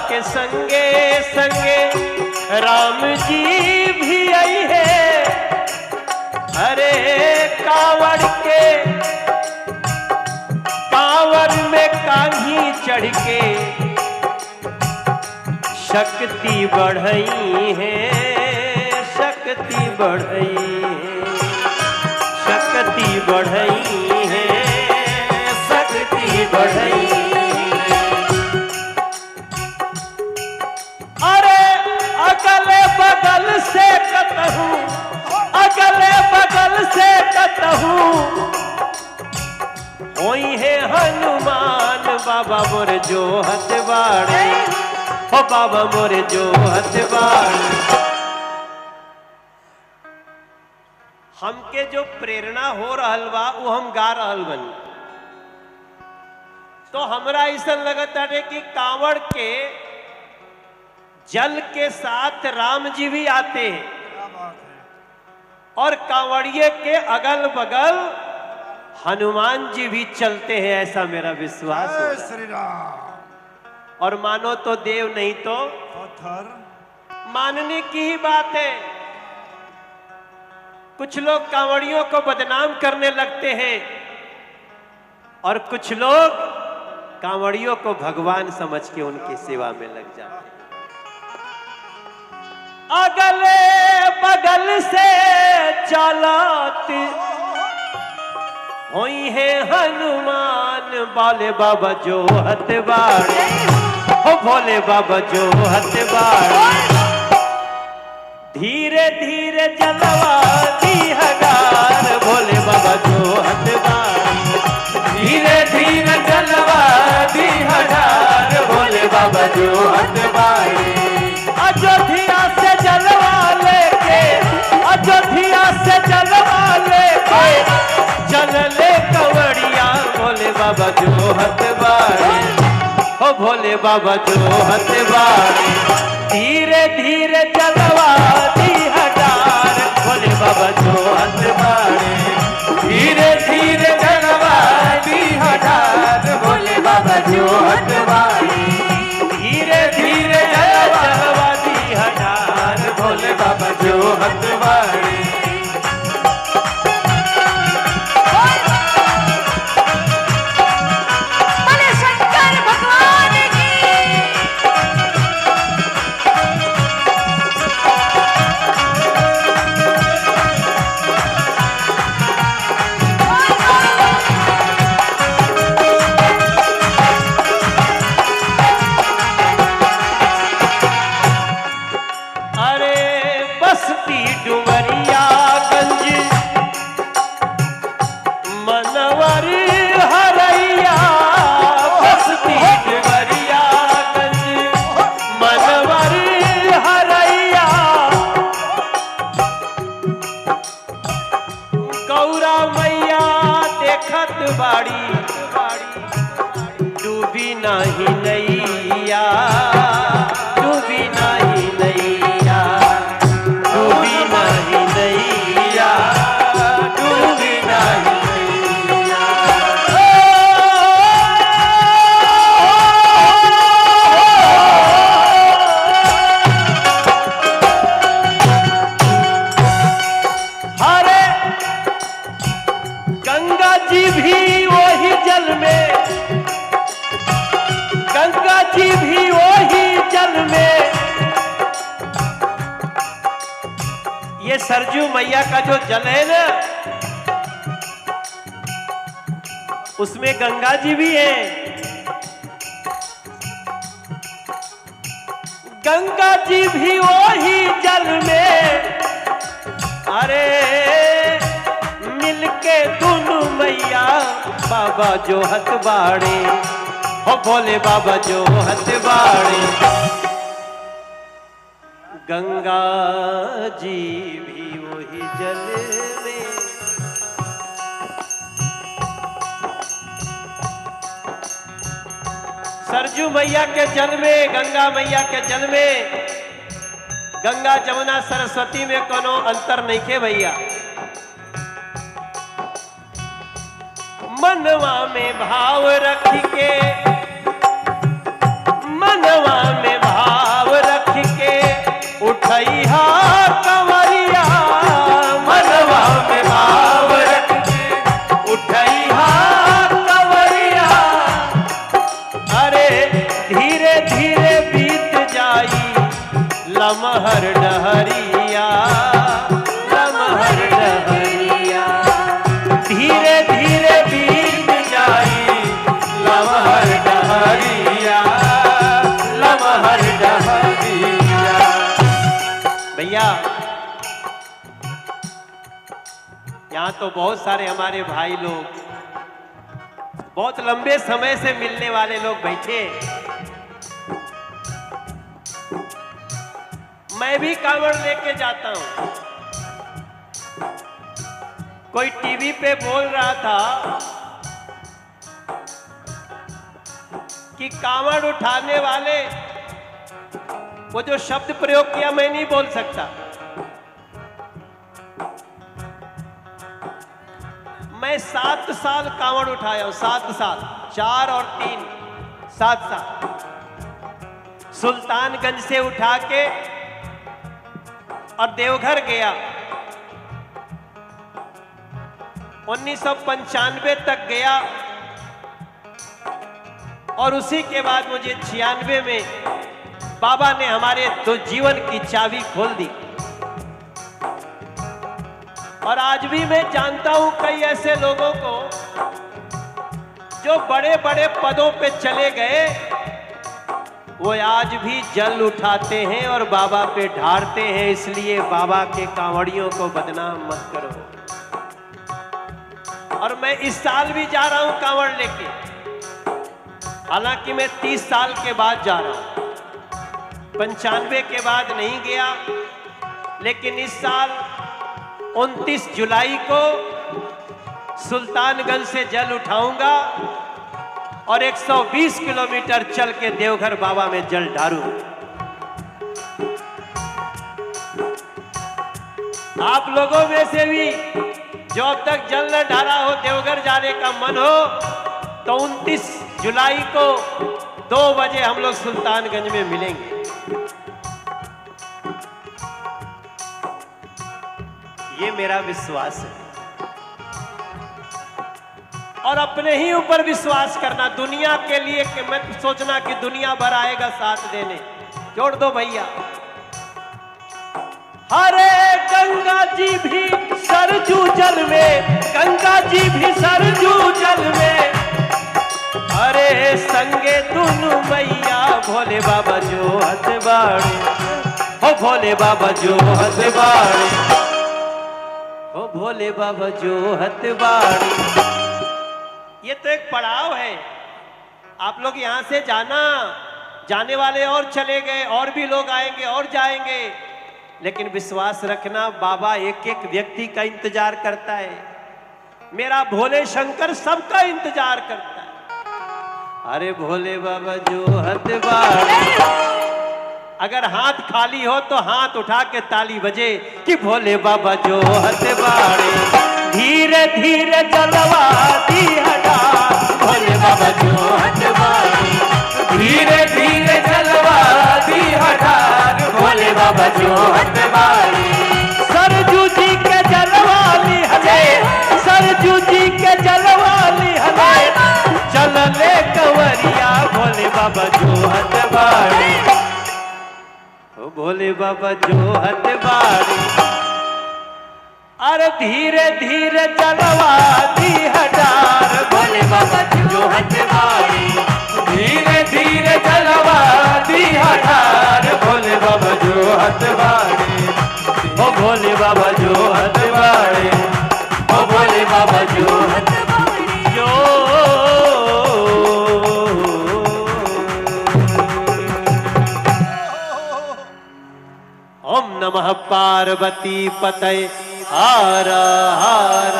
के संगे संगे राम जी भी आई है। अरे कांवड़ में कान्ही चढ़ के शक्ति बढ़ई है, शक्ति बढ़ई है, शक्ति बढ़ई है, शक्ति बढ़ई है। अरे अगले बगल से कतहूँ, अगले बगल से कतहूँ होई है हनुमान बाबा मोर जो हथवाड़े, हो बाबा मोर जो हथवाड़े। हमके जो प्रेरणा हो रहल बा वो हम गा रहल बनी। तो हमरा ऐसा लगता है कि कांवड़ के जल के साथ राम जी भी आते हैं और कांवड़िए के अगल बगल हनुमान जी भी चलते हैं, ऐसा मेरा विश्वास है। श्री राम। और मानो तो देव नहीं तो पत्थर, मानने की ही बात है। कुछ लोग कांवड़ियों को बदनाम करने लगते हैं और कुछ लोग कांवड़ियों को भगवान समझ के उनकी सेवा में लग जाते हैं। अगले बगल से चलत होई है हनुमान बोले बाबा जो हथवाड़े, हो भोले बाबा जो हथवाड़े। धीरे धीरे जलवा दी हगार भोले बाबा जो हथवाड़े, धीरे धीरे जलवा दी हगार भोले बाबा जो हथवाड़े। अयोध्या से जलवा लेके, अयोध्या से जलवा लेके चलले कंवरिया भोले बाबा जो हथवाड़े, हो भोले बाबा जो हथवाड़े। धीरे धीरे जलवा दी हगार भोले बाबा जो हथवाड़े, धीरे धीरे जलवा दी हगार भोले बाबा जो हथवाड़े, धीरे धीरे जलवा दी हगार भोले बाबा जो हथवाड़े। डूबी नहीं नैया, डूबी नहीं नैया, डूबी नहीं नैया, डूबी नहीं नैया। अरे गंगा जी भी वही जल में, गंगा जी भी वही जल में। ये सरजू मैया का जो जल है ना, उसमें गंगा जी भी है। गंगा जी भी वही जल में। अरे मिलके दोनों मैया बाबा जो हथवाड़े, हो भोले बाबा जो हथवाड़े। गंगा जी भी वही जल में। सरजू मैया के जल में, गंगा मैया के जल में, गंगा जमुना सरस्वती में कोनो अंतर नहीं के भैया। मनवा में भाव रख के, मनवा में तो बहुत सारे हमारे भाई लोग, बहुत लंबे समय से मिलने वाले लोग बैठे। मैं भी कांवड़ लेके जाता हूं। कोई टीवी पे बोल रहा था कि कांवड़ उठाने वाले, वो जो शब्द प्रयोग किया मैं नहीं बोल सकता। मैं 7 साल कांवड़ उठाया हूं, 7 साल, 4 और 3, 7 साल। सुल्तानगंज से उठा के और देवघर गया। 1995 तक गया और उसी के बाद मुझे 96 में बाबा ने हमारे तो जीवन की चाबी खोल दी। और आज भी मैं जानता हूं कई ऐसे लोगों को जो बड़े बड़े पदों पे चले गए, वो आज भी जल उठाते हैं और बाबा पे ढारते हैं। इसलिए बाबा के कांवड़ियों को बदनाम मत करो। और मैं इस साल भी जा रहा हूं कांवड़ लेके, हालांकि मैं 30 साल के बाद जा रहा हूं, 95 के बाद नहीं गया। लेकिन इस साल 29 जुलाई को सुल्तानगंज से जल उठाऊंगा और 120 किलोमीटर चल के देवघर बाबा में जल ढारूं। आप लोगों में से भी जो अब तक जल न ढारा हो, देवघर जाने का मन हो, तो 29 जुलाई को 2 बजे हम लोग सुल्तानगंज में मिलेंगे। ये मेरा विश्वास है। और अपने ही ऊपर विश्वास करना, दुनिया के लिए कि मत सोचना कि दुनिया भर आएगा साथ देने। जोड़ दो भैया। हरे गंगा जी भी सरजू जल में, गंगा जी भी सरजू जल में, अरे संगे दुनु मैया भोले बाबा जो हथबाड़े, हो भोले बाबा जो हथबाड़े, हो भोले बाबा जो हथबाड़े। ये तो एक पड़ाव है। आप लोग यहां से जाना, जाने वाले और चले गए, और भी लोग आएंगे और जाएंगे, लेकिन विश्वास रखना बाबा एक एक व्यक्ति का इंतजार करता है। मेरा भोले शंकर सबका इंतजार करता है। अरे भोले बाबा जो हथबाड़े, अगर हाथ खाली हो तो हाथ उठा के ताली बजे कि भोले बाबा जो हथबाड़े, धीरे धीरे जलवा दी हटार, भोले बाबा जो हथबाड़े, धीरे धीरे जलवा दी हटार, भोले बाबा जो हथबाड़े। सरजू जी के जलवा ली हले, सरजू जी के जलवा ली हले, चल ले कंवरिया भोले बाबा जो हथबाड़े, ओ भोले बाबा जो हथबाड़े। अरे धीरे धीरे चलवा दी हटार, भोले बाबा जो हथबाड़े, धीरे धीरे चलवा दी हटार, भोले बाबा जो हथबाड़े, ओ भोले बाबा जो हथबाड़े, ओ भोले बाबा जो हथबाड़े। जो ओम नमः पार्वती पतये, हर हर